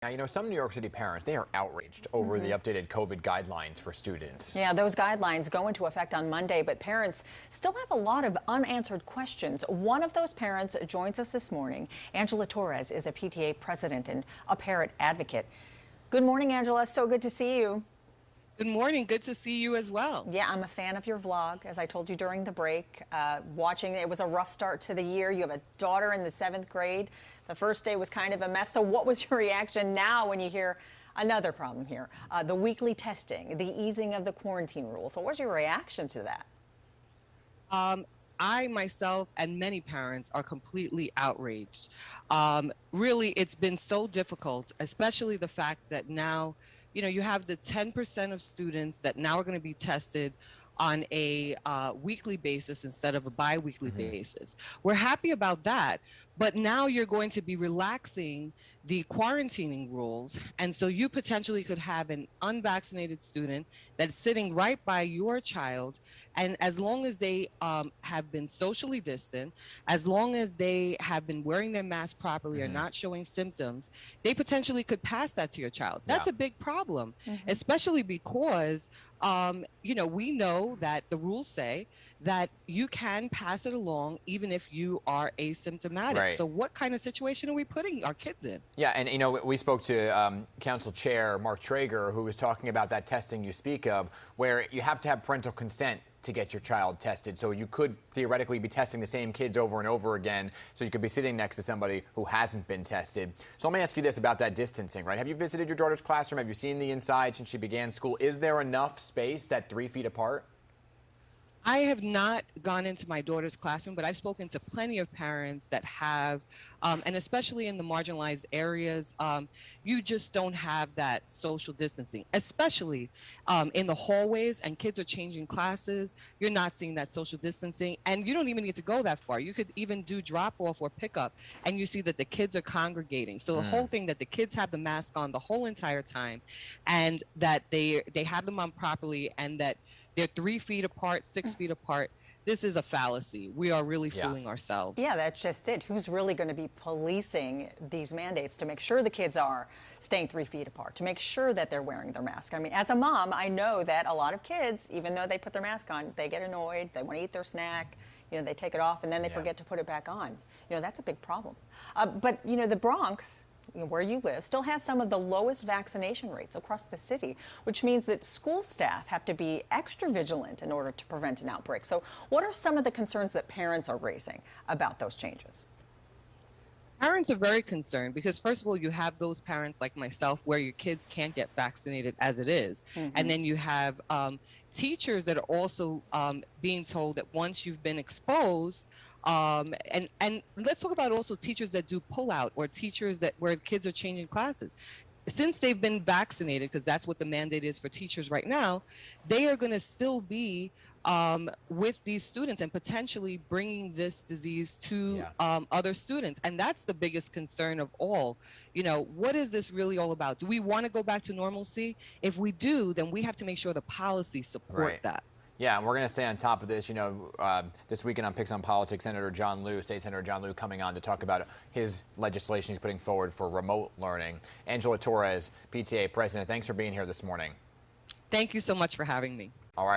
Now, some New York City parents, they are outraged over the updated COVID guidelines for students. Yeah, those guidelines go into effect on Monday, but parents still have a lot of unanswered questions. One of those parents joins us this morning. Angela Torres is a PTA president and a parent advocate. Good morning, Angela. So good to see you. Good morning. Good to see you as well. Yeah, I'm a fan of your vlog, as I told you during the break. Watching, it was a rough start to the year. You have a daughter in the 7th grade. The first day was kind of a mess. So what was your reaction now when you hear another problem here? The weekly testing, the easing of the quarantine rules. So what was your reaction to that? I myself and many parents are completely outraged. Really, it's been so difficult, especially the fact that now, you have the 10% of students that now are going to be tested on a weekly basis instead of a bi-weekly basis. We're happy about that, but now you're going to be relaxing the quarantining rules, and so you potentially could have an unvaccinated student that's sitting right by your child, and as long as they have been socially distant, as long as they have been wearing their mask properly or not showing symptoms, they potentially could pass that to your child. That's a big problem, especially because we know that the rules say that you can pass it along even if you are asymptomatic. Right. So what kind of situation are we putting our kids in? Yeah, and we spoke to Council Chair Mark Traeger, who was talking about that testing you speak of, where you have to have parental consent to get your child tested. So you could theoretically be testing the same kids over and over again. So you could be sitting next to somebody who hasn't been tested. So let me ask you this about that distancing, right? Have you visited your daughter's classroom? Have you seen the inside since she began school? Is there enough space that 3 feet apart? I have not gone into my daughter's classroom, but I've spoken to plenty of parents that have, and especially in the marginalized areas, you just don't have that social distancing, especially in the hallways, and kids are changing classes. You're not seeing that social distancing, and you don't even need to go that far. You could even do drop off or pick up, and you see that the kids are congregating. So the whole thing that the kids have the mask on the whole entire time, and that they have them on properly, and that they're 3 feet apart, 6 feet apart. This is a fallacy. We are really fooling ourselves. Yeah, that's just it. Who's really going to be policing these mandates to make sure the kids are staying 3 feet apart, to make sure that they're wearing their mask? I mean, as a mom, I know that a lot of kids, even though they put their mask on, they get annoyed. They want to eat their snack. They take it off and then they forget to put it back on. That's a big problem. But the Bronx, where you live, still has some of the lowest vaccination rates across the city, which means that school staff have to be extra vigilant in order to prevent an outbreak. So what are some of the concerns that parents are raising about those changes? Parents are very concerned because, first of all, you have those parents like myself where your kids can't get vaccinated as it is. And then you have teachers that are also being told that once you've been exposed, and let's talk about also teachers that do pull out, or teachers where kids are changing classes. Since they've been vaccinated, because that's what the mandate is for teachers right now, they are going to still be with these students and potentially bringing this disease to other students. And that's the biggest concern of all. What is this really all about? Do we want to go back to normalcy? If we do, then we have to make sure the policies support that. Yeah, and we're going to stay on top of this. This weekend on PIX on Politics, State Senator John Liu coming on to talk about his legislation he's putting forward for remote learning. Angela Torres, PTA president, thanks for being here this morning. Thank you so much for having me. All right.